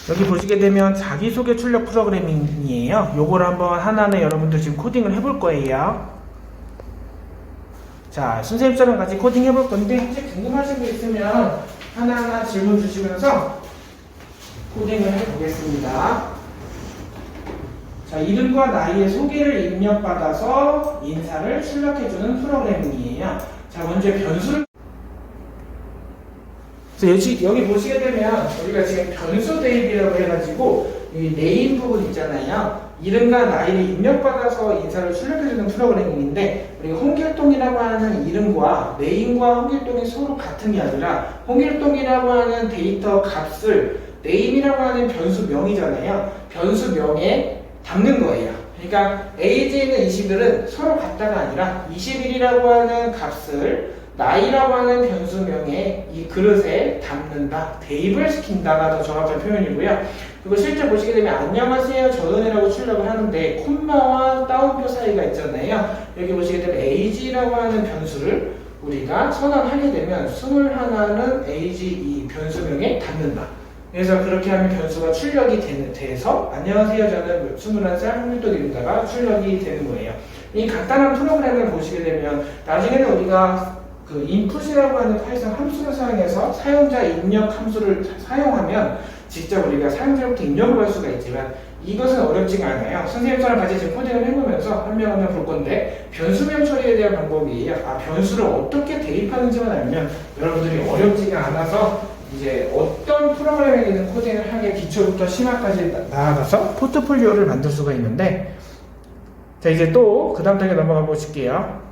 여기 보시게 되면 자기소개 출력 프로그래밍이에요. 요걸 한번 하나하나 여러분들 지금 코딩을 해볼 거예요. 자, 선생님처럼 같이 코딩 해볼 건데 혹시 궁금하신 거 있으면 하나하나 질문 주시면서 코딩을 해보겠습니다. 자, 이름과 나이의 소개를 입력받아서 인사를 출력해주는 프로그래밍이에요. 자, 먼저 변수를 여기 보시게 되면 우리가 지금 변수 대입이라고 해가지고 이 네임 부분 있잖아요. 이름과 나이를 입력받아서 인사를 출력해주는 프로그래밍인데 우리가 홍길동이라고 하는 이름과 네임과 홍길동이 서로 같은 게 아니라 홍길동이라고 하는 데이터 값을 네임이라고 하는 변수명이잖아요. 변수명에 담는 거예요. 그러니까 AG 있는 20일은 서로 같다가 아니라 21이라고 하는 값을 나이라고 하는 변수명에 이 그릇에 담는다, 대입을 시킨다가 더 정확한 표현이고요. 그리고 실제 보시게 되면 안녕하세요 저은이라고 출력을 하는데 콤마와 따옴표 사이가 있잖아요. 여기 보시게 되면 AG라고 하는 변수를 우리가 선언하게 되면 21는 AG 이 변수명에 담는다. 그래서 그렇게 하면 변수가 출력이 돼서 안녕하세요 저는 21살 홍길동입니다가 출력이 되는 거예요. 이 간단한 프로그램을 보시게 되면 나중에는 우리가 그 input이라고 하는 파이썬 함수를 사용해서 사용자 입력 함수를 사용하면 직접 우리가 사용자로부터 입력을 할 수가 있지만 이것은 어렵지가 않아요. 선생님처럼 같이 지금 코딩을 해보면서 한 명 한 명 볼 건데 변수명 처리에 대한 방법이에요. 변수를 어떻게 대입하는지만 알면 여러분들이 어렵지가 않아서 이제 어떤 프로그램에는 코딩을 하게 기초부터 심화까지 나아가서 포트폴리오를 만들 수가 있는데 자 이제 또 그 다음 단계 넘어가 보실게요.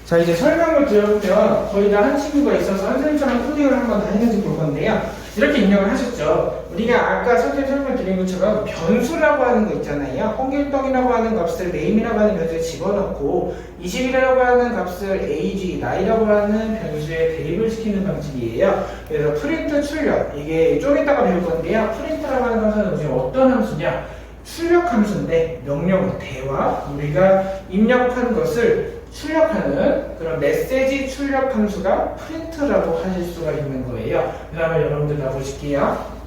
자 이제 설명을 드려보면 거의 다 한 친구가 있어서 선생님처럼 코딩을 한번 다 했는지 볼 건데요. 이렇게 입력을 하셨죠. 우리가 아까 선생님 설명 드린 것처럼 변수라고 하는 거 있잖아요. 홍길동이라고 하는 값을 name이라고 하는 변수에 집어넣고 20이라고 하는 값을 age, 나이라고 하는 변수에 대입을 시키는 방식이에요. 그래서 프린트 출력, 이게 좀 이따가 배울 건데요. 프린트라고 하는 것은 지금 어떤 함수냐? 출력 함수인데 명령, 대화, 우리가 입력한 것을 출력하는 그런 메시지 출력 함수가 프린트라고 하실 수가 있는 거예요. 그 다음에 여러분들 다 보실게요.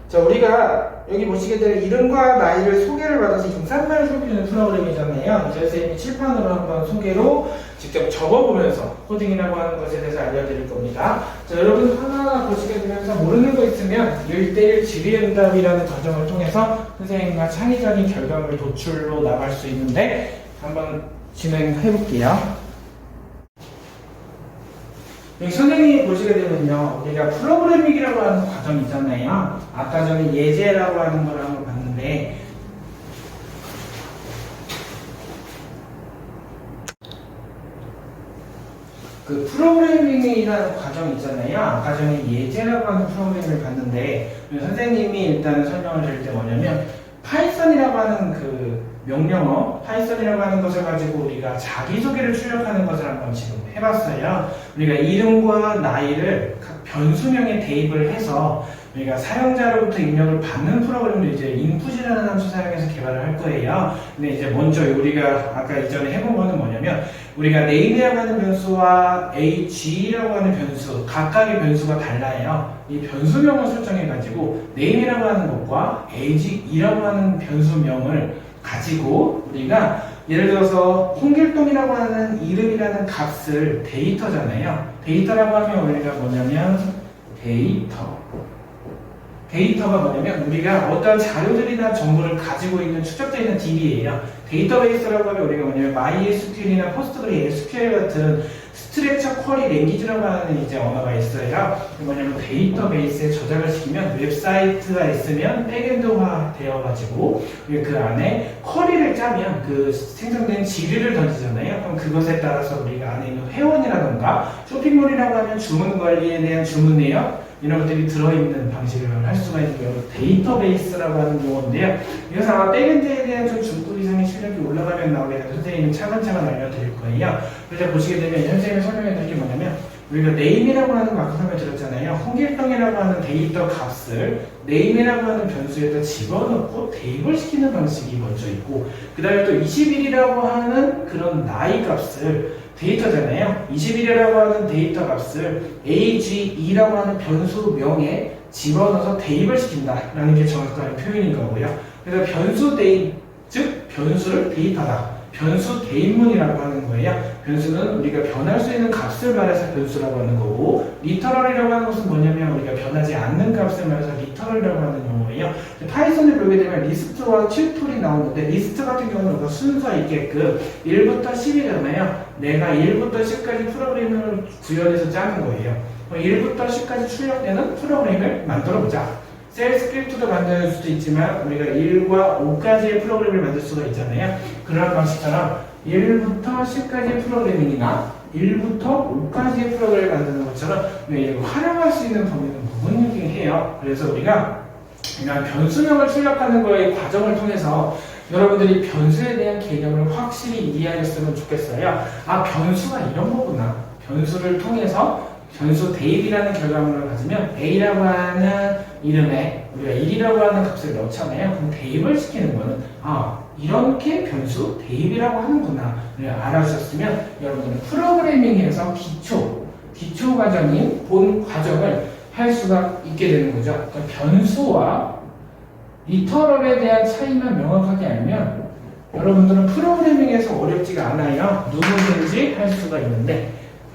자, 우리가 여기 보시게 될 이름과 나이를 소개를 받아서 인사말을 소개하는 프로그램이잖아요. 이제 선생님이 칠판으로 한번 소개로 직접 적어보면서 코딩이라고 하는 것에 대해서 알려드릴 겁니다. 자, 여러분 하나하나 보시게 되면서 모르는 거 있으면 1대1 질의응답이라는 과정을 통해서 선생님과 창의적인 결과물 도출로 나갈 수 있는데 한번 진행해 볼게요. 여기 선생님이 보시게 되면요, 우리가 프로그래밍이라고 하는 과정 있잖아요. 아까 전에 예제라고 하는 걸 한번 봤는데 그 프로그래밍이라는 과정 있잖아요. 아까 전에 예제라고 하는 프로그램을 봤는데 선생님이 일단 설명을 드릴 때 뭐냐면 파이썬이라고 하는 그 명령어, 파이썬이라고 하는 것을 가지고 우리가 자기소개를 출력하는 것을 한번 지금 해봤어요. 우리가 이름과 나이를 각 변수명에 대입을 해서 우리가 사용자로부터 입력을 받는 프로그램을 이제 input이라는 함수 사용해서 개발을 할 거예요. 근데 이제 먼저 우리가 아까 이전에 해본 거는 뭐냐면 우리가 name이라고 하는 변수와 ag라고 하는 변수, 각각의 변수가 달라요. 이 변수명을 설정해가지고 name이라고 하는 것과 age이라고 하는 변수명을 가지고 우리가 예를 들어서 홍길동이라고 하는 이름이라는 값을 데이터잖아요. 데이터라고 하면 우리가 뭐냐면 데이터가 뭐냐면 우리가 어떤 자료들이나 정보를 가지고 있는 축적되어 있는 DB예요. 데이터베이스라고 하면 우리가 뭐냐면 MySQL이나 PostgreSQL 같은 스트럭처 쿼리 랭귀지라고 하는 이제 언어가 있어요. 뭐냐면 데이터베이스에 저장을 시키면 웹사이트가 있으면 백엔드화 되어가지고 그 안에 쿼리를 짜면 그 생성된 지리를 던지잖아요. 그럼 그것에 따라서 우리가 안에 있는 회원이라던가 쇼핑몰이라고 하면 주문 관리에 대한 주문 내역 이런 것들이 들어있는 방식을 할 수가 있는 게 데이터베이스라고 하는 용어인데요. 이것은 아마 백엔드에 대한 좀 중급 이상의 실력이 올라가면 나오게 되면 선생님이 차근차근 알려드릴 거예요. 그래서 보시게 되면 선생님이 설명해 드릴 게 뭐냐면 우리가 name이라고 하는 거 아까 설명드렸잖아요. 홍길동이라고 하는 데이터 값을 name이라고 하는 변수에다 집어넣고 대입을 시키는 방식이 먼저 있고 그 다음에 또 21이라고 하는 그런 나이 값을 데이터잖아요. 21이라고 하는 데이터 값을 AGE라고 하는 변수명에 집어넣어서 대입을 시킨다라는 게 정확한 표현인 거고요. 그래서 변수 대입, 즉 변수를 대입하다. 변수 대입문이라고 하는 거예요. 변수는 우리가 변할 수 있는 값을 말해서 변수라고 하는 거고, 리터럴이라고 하는 것은 뭐냐면 우리가 변하지 않는 값을 말해서 리터럴이라고 하는 용어예요. 파이썬을 배우게 되면 리스트와 튜톨이 나오는데, 리스트 같은 경우는 우리가 순서 있게끔 1부터 10이잖아요. 내가 1부터 10까지 프로그램을 구현해서 짜는 거예요. 1부터 10까지 출력되는 프로그램을 만들어 보자. 셀 스크립트도 만들 수도 있지만 우리가 1과 5까지의 프로그램을 만들 수가 있잖아요. 그런 방식처럼 1부터 10까지의 프로그래밍이나 1부터 5까지의 프로그램을 만드는 것처럼 이걸 활용할 수 있는 범위는 무분명해요. 그래서 우리가 그냥 변수명을 출력하는 거의 과정을 통해서 여러분들이 변수에 대한 개념을 확실히 이해하셨으면 좋겠어요. 아, 변수가 이런 거구나. 변수를 통해서 변수 대입이라는 결과물을 가지면 A라고 하는 이름에 우리가 1이라고 하는 값을 넣잖아요. 그럼 대입을 시키는 거는 이렇게 변수 대입이라고 하는구나 알아주셨으면 여러분들은 프로그래밍에서 기초 과정인 본 과정을 할 수가 있게 되는 거죠. 그러니까 변수와 리터럴에 대한 차이만 명확하게 알면 여러분들은 프로그래밍에서 어렵지가 않아요. 누구든지 할 수가 있는데,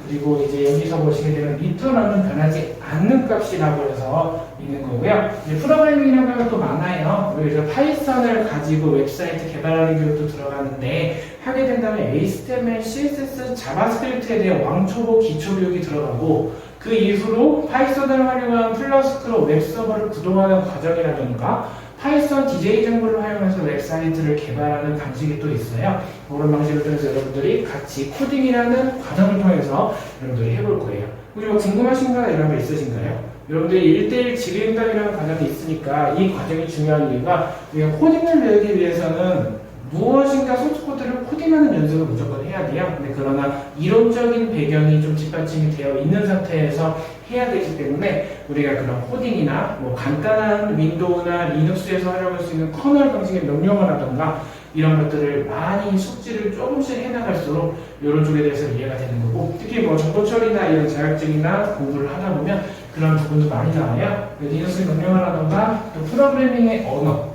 그리고 이제 여기서 보시게 되면 리터럴은 변하지 않는 값이라고 해서 있는 거고요. 이제 프로그래밍이라고 하면 또 많아요. 그래서 파이썬을 가지고 웹사이트 개발하는 교육도 들어가는데, 하게 된다면 HTML, CSS, 자바스크립트에 대한 왕초보 기초 교육이 들어가고, 그 이후로 파이썬을 활용한 플러스크로 웹서버를 구동하는 과정이라든가 파이썬 DJ 정보를 활용해서 웹사이트를 개발하는 방식이 또 있어요. 그런 방식을 통해서 여러분들이 같이 코딩이라는 과정을 통해서 여러분들이 해볼 거예요. 혹시 뭐 궁금하신 거나 이런 거 있으신가요? 여러분들이 1대1 지배임당이라는 과정이 있으니까 이 과정이 중요한 이유가 우리가 코딩을 배우기 위해서는 무엇인가 소스코드를 코딩하는 연습을 무조건 해야 돼요. 근데 그러나 이론적인 배경이 좀 뒷받침이 되어 있는 상태에서 해야 되기 때문에 우리가 그런 코딩이나 뭐 간단한 윈도우나 리눅스에서 활용할 수 있는 커널 방식의 명령어 라던가 이런 것들을 많이 숙지를 조금씩 해나갈수록 이런 쪽에 대해서 이해가 되는 거고, 특히 뭐 정보 처리나 이런 자격증이나 공부를 하다 보면 그런 부분도 많이 나와요. 리눅스 명령어 라던가 또 프로그래밍의 언어,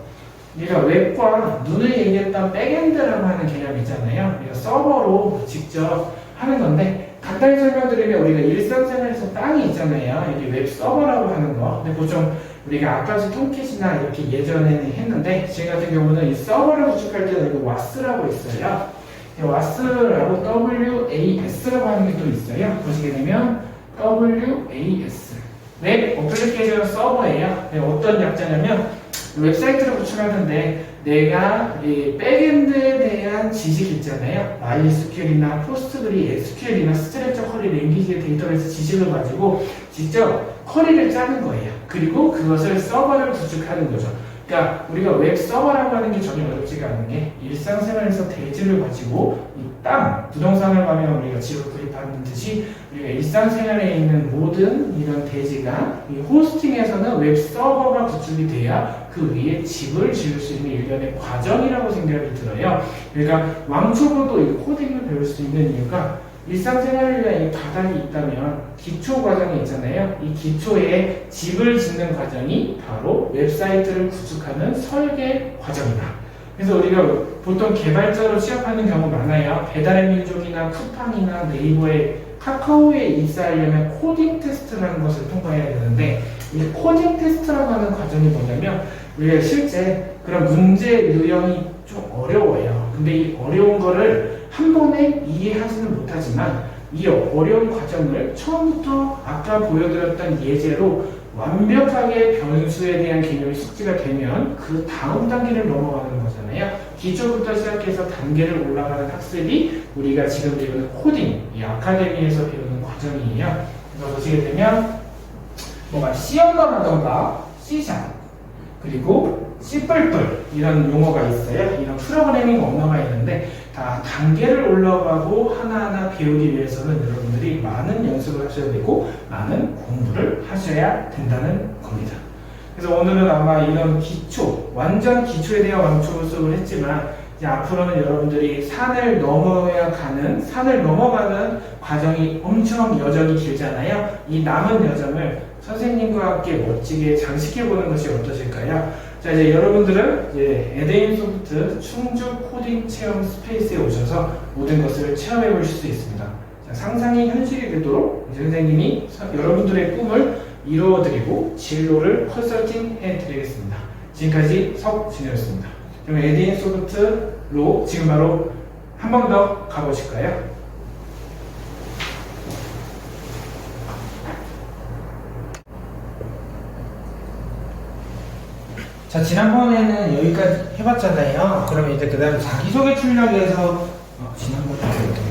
우리가 웹과 눈을 얘기했던 백엔드라고 하는 개념이 있잖아요. 우리가 서버로 직접 하는 건데, 간단히 설명드리면 우리가 일상생활에서 땅이 있잖아요. 이게 웹 서버라고 하는 거. 근데 보통 우리가 아까지 톰캣이나 이렇게 예전에는 했는데, 지금 같은 경우는 이 서버를 구축할 때는 이거 WAS라고 있어요. WAS라고 WAS라고 하는 게 또 있어요. 보시게 되면 WAS. 웹 어플리케이션 서버예요. 어떤 약자냐면 웹사이트를 구축하는데 내가 이 백엔드에 대한 지식 있잖아요. MySQL이나 포스트그리, SQL이나 스트렉처 쿼리 랭귀지의 데이터베이스 지식을 가지고 직접 쿼리를 짜는 거예요. 그리고 그것을 서버를 구축하는 거죠. 그러니까 우리가 웹 서버라고 하는 게 전혀 어렵지가 않은 게 일상생활에서 대지를 가지고 이 땅, 부동산을 가면 우리가 집을 구입하는 듯이 우리가 일상생활에 있는 모든 이런 대지가 이 호스팅에서는 웹 서버가 구축이 돼야 그 위에 집을 지을 수 있는 일련의 과정이라고 생각이 들어요. 그러니까 왕초보도 이 코딩을 배울 수 있는 이유가 일상생활을 위한 이 바닥이 있다면 기초 과정이 있잖아요. 이 기초에 집을 짓는 과정이 바로 웹사이트를 구축하는 설계 과정이다. 그래서 우리가 보통 개발자로 취업하는 경우 많아요. 배달의 민족이나 쿠팡이나 네이버에 카카오에 입사하려면 코딩 테스트라는 것을 통과해야 되는데, 이 코딩 테스트라고 하는 과정이 뭐냐면 우리가 실제 그런 문제 유형이 좀 어려워요. 근데 이 어려운 거를 한 번에 이해하지는 못하지만 이 어려운 과정을 처음부터 아까 보여드렸던 예제로 완벽하게 변수에 대한 개념이 숙지가 되면 그 다음 단계를 넘어가는 거잖아요. 기초부터 시작해서 단계를 올라가는 학습이 우리가 지금 배우는 코딩, 이 아카데미에서 배우는 과정이에요. 그래서 보시게 되면 뭔가 C 언어라던가 C#, 그리고 C++ 이런 용어가 있어요. 이런 프로그래밍 언어가 있는데 다 단계를 올라가고 하나하나 배우기 위해서는 여러분들이 많은 연습을 하셔야 되고 많은 공부를 하셔야 된다는 겁니다. 그래서 오늘은 아마 이런 기초, 완전 기초에 대한 왕초보 수업을 했지만 이제 앞으로는 여러분들이 산을 넘어가는 과정이 엄청 여정이 길잖아요. 이 남은 여정을 선생님과 함께 멋지게 장식해보는 것이 어떠실까요? 자, 이제 여러분들은 이제 에데인소프트 충주 코딩 체험 스페이스에 오셔서 모든 것을 체험해 보실 수 있습니다. 자, 상상이 현실이 되도록 이제 선생님이 여러분들의 꿈을 이루어드리고 진로를 컨설팅 해드리겠습니다. 지금까지 석진이었습니다. 그럼 에데인소프트로 지금 바로 한 번 더 가보실까요? 자, 지난번에는 여기까지 해봤잖아요. 그러면 이제 그 다음 자기소개 출력에서 지난번에 어떻게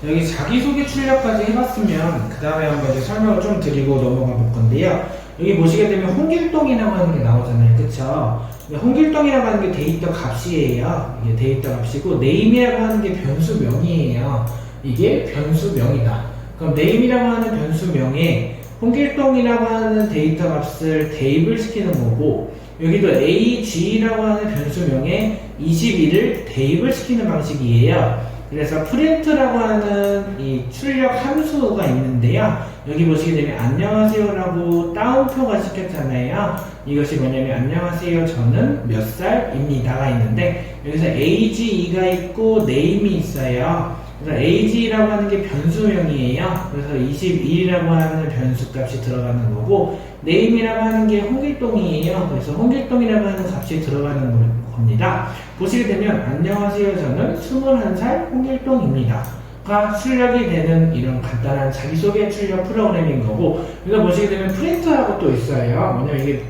여기 자기소개 출력까지 해봤으면 그 다음에 한번 이제 설명을 좀 드리고 넘어가 볼 건데요. 여기 보시게 되면 홍길동이라고 하는 게 나오잖아요. 그쵸? 홍길동이라고 하는 게 데이터 값이에요. 이게 데이터 값이고 네임이라고 하는 게 변수명이에요. 이게 변수명이다. 그럼 네임이라고 하는 변수명에 홍길동이라고 하는 데이터 값을 대입을 시키는 거고, 여기도 ag라고 하는 변수명에 21을 대입을 시키는 방식이에요. 그래서 print라고 하는 이 출력 함수가 있는데요. 여기 보시게 되면 안녕하세요라고 따옴표가 시켰잖아요. 이것이 뭐냐면 안녕하세요 저는 몇 살입니다가 있는데, 여기서 age가 있고 name이 있어요. 그래서 age라고 하는 게 변수명이에요. 그래서 21이라고 하는 변수값이 들어가는 거고, name이라고 하는 게 홍길동이에요. 그래서 홍길동이라고 하는 값이 들어가는 겁니다. 보시게 되면 안녕하세요 저는 21살 홍길동입니다 가 출력이 되는 이런 간단한 자기소개 출력 프로그램인 거고, 이거 보시게 되면 프린트하고 또 있어요. 뭐냐면 이게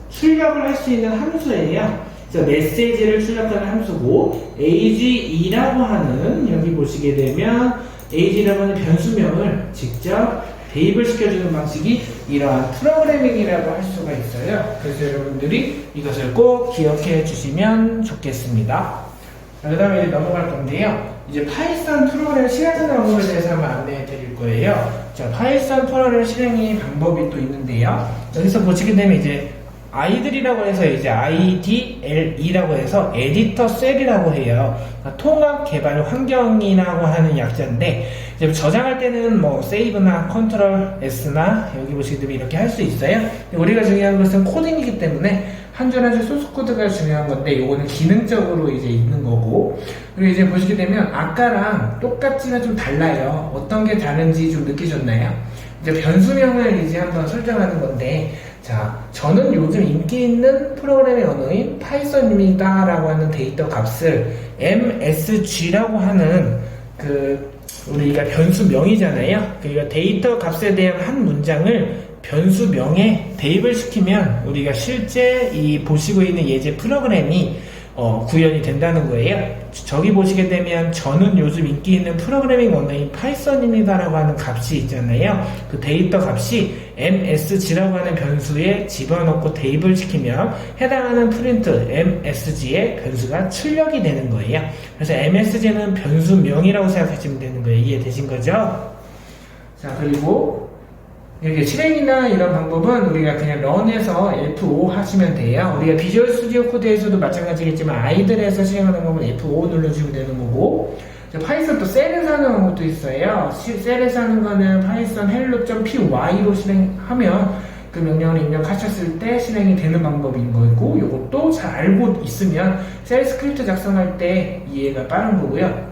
출력을 할 수 있는 함수예요. 그래서 메시지를 출력하는 함수고, age라고 하는, 여기 보시게 되면 age라고 하는 변수명을 직접 대입을 시켜주는 방식이 이러한 프로그래밍이라고 할 수가 있어요. 그래서 여러분들이 이것을 꼭 기억해 주시면 좋겠습니다. 그 다음에 이제 넘어갈 건데요. 이제 파이썬 프로그램 실행하는 방법에 대해서 한번 안내해 드릴 거예요. 자, 파이썬 프로그램 실행의 방법이 또 있는데요. 여기서 보시게 되면 이제 아이들이라고 해서 이제 IDLE라고 해서 에디터 셀이라고 해요. 그러니까 통합 개발 환경이라고 하는 약자인데, 이제 저장할 때는 뭐 세이브나 컨트롤 S나 여기 보시게 되면 이렇게 할 수 있어요. 우리가 중요한 것은 코딩이기 때문에 한 줄 한 줄 소스 코드가 중요한 건데, 요거는 기능적으로 이제 있는 거고, 그리고 이제 보시게 되면 아까랑 똑같지만 좀 달라요. 어떤 게 다른지 좀 느끼셨나요? 이제 변수명을 이제 한번 설정하는 건데, 자, 저는 요즘 인기 있는 프로그래밍 언어인 파이썬입니다 라고 하는 데이터 값을 MSG라고 하는 우리가 변수명이잖아요. 그러니까 데이터 값에 대한 한 문장을 변수명에 대입을 시키면 우리가 실제 이 보시고 있는 예제 프로그램이 구현이 된다는 거예요. 저기 보시게 되면 저는 요즘 인기 있는 프로그래밍 언어인 파이썬입니다 라고 하는 값이 있잖아요. 그 데이터 값이 MSG라고 하는 변수에 집어넣고 대입을 시키면 해당하는 프린트 MSG의 변수가 출력이 되는 거예요. 그래서 MSG는 변수명이라고 생각하시면 되는 거예요. 이해되신 거죠? 자, 그리고 이렇게 실행이나 이런 방법은 우리가 그냥 런에서 F5 하시면 돼요. 우리가 비주얼 스튜디오 코드에서도 마찬가지겠지만 아이들에서 실행하는 방법은 F5 눌러주면 되는 거고, 파이썬 또 셀에서 하는 방법도 있어요. 셀에서 하는 거는 파이썬 hello.py로 실행하면 그 명령을 입력하셨을 때 실행이 되는 방법인 거고, 이것도 잘 알고 있으면 셀 스크립트 작성할 때 이해가 빠른 거고요.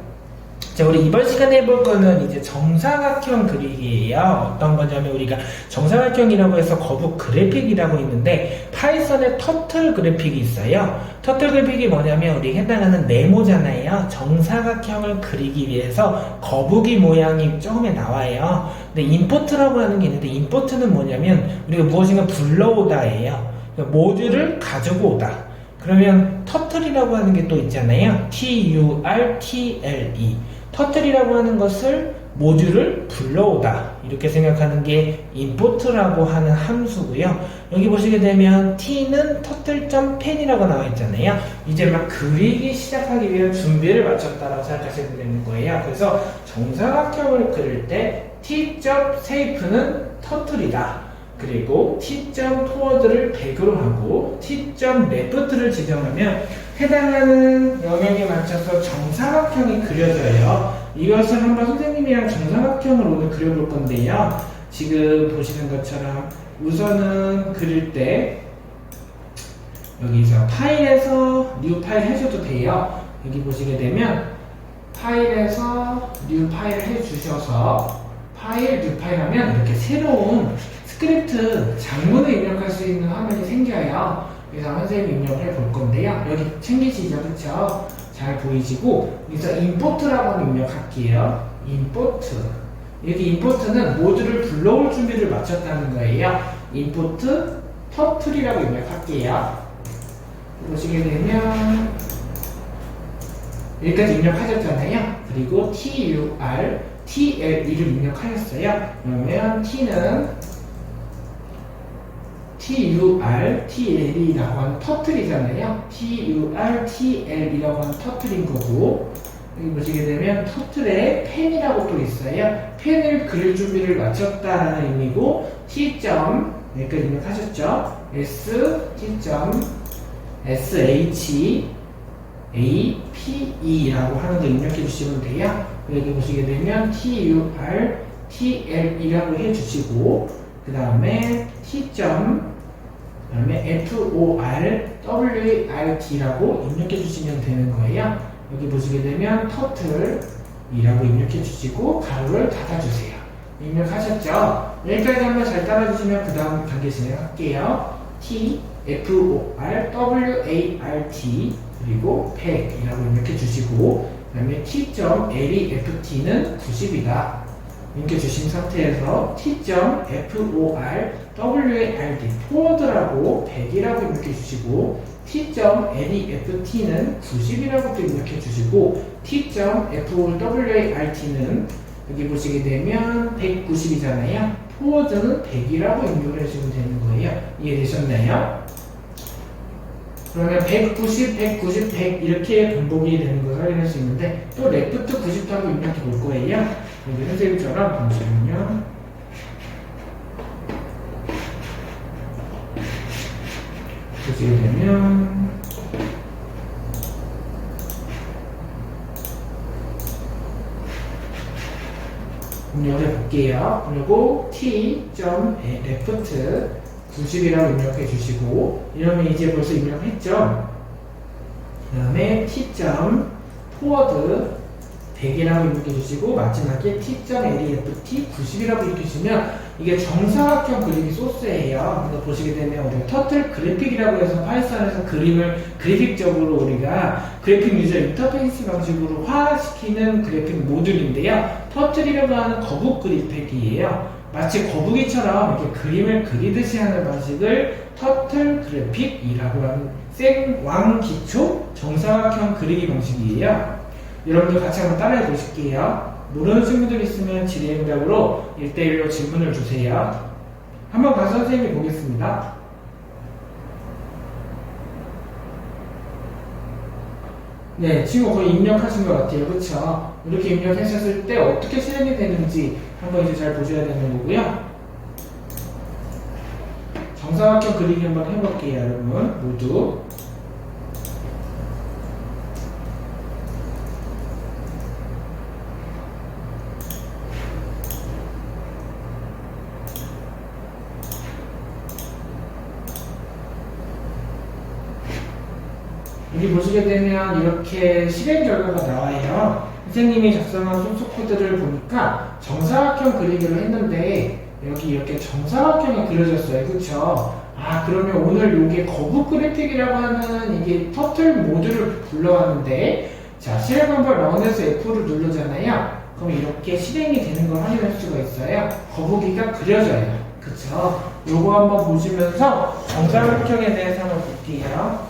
자, 우리 이번 시간에 해볼 거는 이제 정사각형 그리기예요. 어떤 거냐면 우리가 정사각형이라고 해서 거북 그래픽이라고 있는데, 파이썬에 터틀 그래픽이 있어요. 터틀 그래픽이 뭐냐면 우리 해당하는 네모잖아요. 정사각형을 그리기 위해서 거북이 모양이 처음에 나와요. 근데 임포트라고 하는 게 있는데, 임포트는 뭐냐면 우리가 무엇인가 불러오다예요. 그러니까 모듈을 가지고 오다. 그러면 터틀이라고 하는 게 또 있잖아요. TURTLE. 터틀이라고 하는 것을 모듈을 불러오다, 이렇게 생각하는 게 import라고 하는 함수고요. 여기 보시게 되면 t는 turtle.pen이라고 나와 있잖아요. 이제 막 그리기 시작하기 위한 준비를 마쳤다라고 생각하시면 되는 거예요. 그래서 정사각형을 그릴 때 t.safe는 turtle이다. 그리고 t.forward를 100으로 하고 t.left를 지정하면 해당하는 영역에 맞춰서 정사각형이 그려져요. 이것을 한번 선생님이랑 정사각형을 오늘 그려볼 건데요. 지금 보시는 것처럼 우선은 그릴 때 여기서 파일에서 뉴 파일 해줘도 돼요. 여기 보시게 되면 파일에서 뉴 파일 해주셔서 파일, 뉴 파일 하면 이렇게 새로운 스크립트 장문을 입력할 수 있는 화면이 생겨요. 그래서 선생님이 입력을 해볼 건데요. 여기 챙기시죠, 그쵸? 잘 보이시고 여기서 import라고 한번 입력할게요. import. 여기 import는 모듈을 불러올 준비를 마쳤다는 거예요. import turtle이라고 입력할게요. 보시게 되면 여기까지 입력하셨잖아요. 그리고 tur, tl을 입력하셨어요. 그러면 t는 tur, tl이라고 하는 터틀이잖아요. tur, tl이라고 하는 터틀인 거고 여기 보시게 되면 터틀에 펜이라고 또 있어요. 펜을 그릴 준비를 마쳤다는 의미고 t.점 여기까지 입력하셨죠. shape라고 하는 거 입력해 주시면 돼요. 여기 보시게 되면 tur, tl이라고 해주시고 그 다음에 t.점 그 다음에 forward라고 입력해 주시면 되는 거예요. 여기 보시게 되면 turtle이라고 입력해 주시고 가로를 닫아주세요. 입력하셨죠? 여기까지 한번 잘 따라주시면 그 다음 단계 진행할게요. forward 그리고 100이라고 입력해 주시고 그 다음에 t.left는 90이다. 입력해 주신 상태에서 t.forward forward라고 100이라고 입력해 주시고 t.left는 90이라고 또 입력해 주시고 t.forward는 여기 보시게 되면 190이잖아요. forward는 100이라고 입력을 해주시면 되는 거예요. 이해되셨나요? 그러면 190, 190, 100 이렇게 반복이 되는 걸 확인할 수 있는데 또 left 90도 한번 입력해 볼 거예요. 여기 선생님처럼 잠시만요. 보시게 되면 입력해 볼게요. 그리고 t.left 90이라고 입력해 주시고 이러면 이제 벌써 입력했죠. 그 다음에 t.forward 100이라고 입력해 주시고 마지막에 t.left 90이라고 입력해 주시면 이게 정사각형 그리기 소스예요. 그래서 보시게 되면 우리가 터틀 그래픽이라고 해서 파이썬에서 그림을 그래픽적으로 우리가 그래픽 유저 인터페이스 방식으로 화시키는 그래픽 모듈인데요. 터틀이라고 하는 거북 그래픽이에요. 마치 거북이처럼 이렇게 그림을 그리듯이 하는 방식을 터틀 그래픽이라고 하는 생왕 기초 정사각형 그리기 방식이에요. 여러분들 같이 한번 따라해 보실게요. 모르는 친구들 있으면 질의응답으로 1대1로 질문을 주세요. 한번 가서 선생님이 보겠습니다. 네, 친구 거의 입력하신 것 같아요. 그쵸? 이렇게 입력하셨을 때 어떻게 실행이 되는지 한번 이제 잘 보셔야 되는 거고요. 정사각형 그리기 한번 해볼게요, 여러분. 모두. 여기 보시게 되면 이렇게 실행 결과가 나와요. 선생님이 작성한 소스 코드를 보니까 정사각형 그리기로 했는데 여기 이렇게 정사각형이 그려졌어요. 그쵸? 아, 그러면 오늘 요게 거북 그래픽이라고 하는 이게 터틀 모듈을 불러왔는데 자, 실행 방법 라운에서 F를 누르잖아요. 그럼 이렇게 실행이 되는 걸 확인할 수가 있어요. 거북이가 그려져요. 그쵸? 요거 한번 보시면서 정사각형에 대해서 한번 볼게요.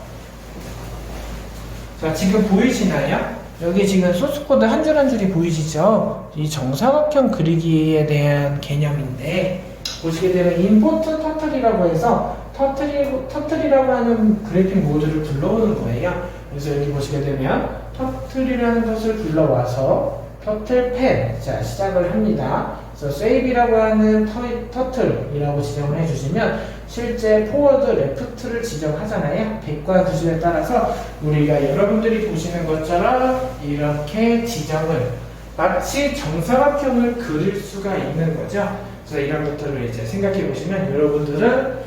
자, 지금 보이시나요? 여기 지금 소스코드 한 줄 한 줄이 보이시죠? 이 정사각형 그리기에 대한 개념인데 보시게 되면 import turtle이라고 해서 터틀이라고 하는 그래픽 모듈을 불러오는 거예요. 그래서 여기 보시게 되면 터틀이라는 것을 불러와서 터틀 펜, 자, 시작을 합니다. 그래서 쉐입이라고 하는 터틀이라고 지정을 해주시면 실제 포워드, 레프트를 지정하잖아요. 100과 90에 따라서 우리가 여러분들이 보시는 것처럼 이렇게 지정을 마치 정사각형을 그릴 수가 있는 거죠. 그래서 이런 것들을 이제 생각해 보시면 여러분들은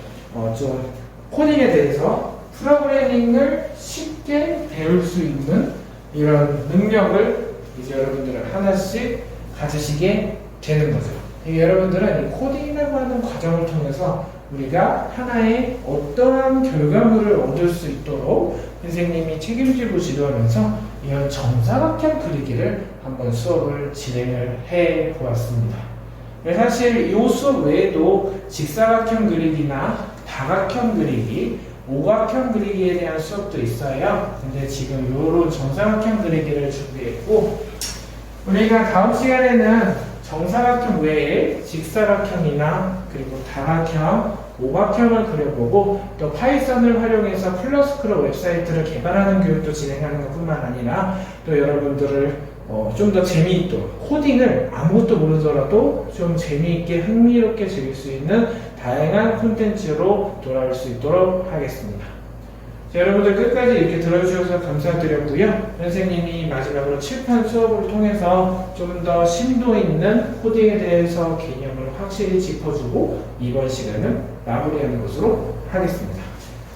좀 코딩에 대해서 프로그래밍을 쉽게 배울 수 있는 이런 능력을 이제 여러분들은 하나씩 가지시게 되는 거죠. 여러분들은 이 코딩이라고 하는 과정을 통해서 우리가 하나의 어떠한 결과물을 얻을 수 있도록 선생님이 책임지고 지도하면서 이런 정사각형 그리기를 한번 수업을 진행을 해 보았습니다. 사실 이 수업 외에도 직사각형 그리기나 다각형 그리기, 오각형 그리기에 대한 수업도 있어요. 근데 지금 이런 정사각형 그리기를 준비했고, 우리가 다음 시간에는 정사각형 외에 직사각형이나 그리고 다각형, 오각형을 그려보고 또 파이썬을 활용해서 플러스크로 웹사이트를 개발하는 교육도 진행하는 것뿐만 아니라 또 여러분들을 좀 더 재미있도록 코딩을 아무것도 모르더라도 좀 재미있게 흥미롭게 즐길 수 있는 다양한 콘텐츠로 돌아올 수 있도록 하겠습니다. 자, 여러분들 끝까지 이렇게 들어주셔서 감사드렸고요. 선생님이 마지막으로 칠판 수업을 통해서 좀 더 심도 있는 코딩에 대해서 개념을 확실히 짚어주고 이번 시간은 마무리하는 것으로 하겠습니다.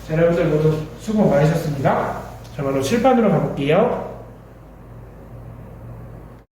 자, 여러분들 모두 수고 많으셨습니다. 자, 바로 칠판으로 가볼게요.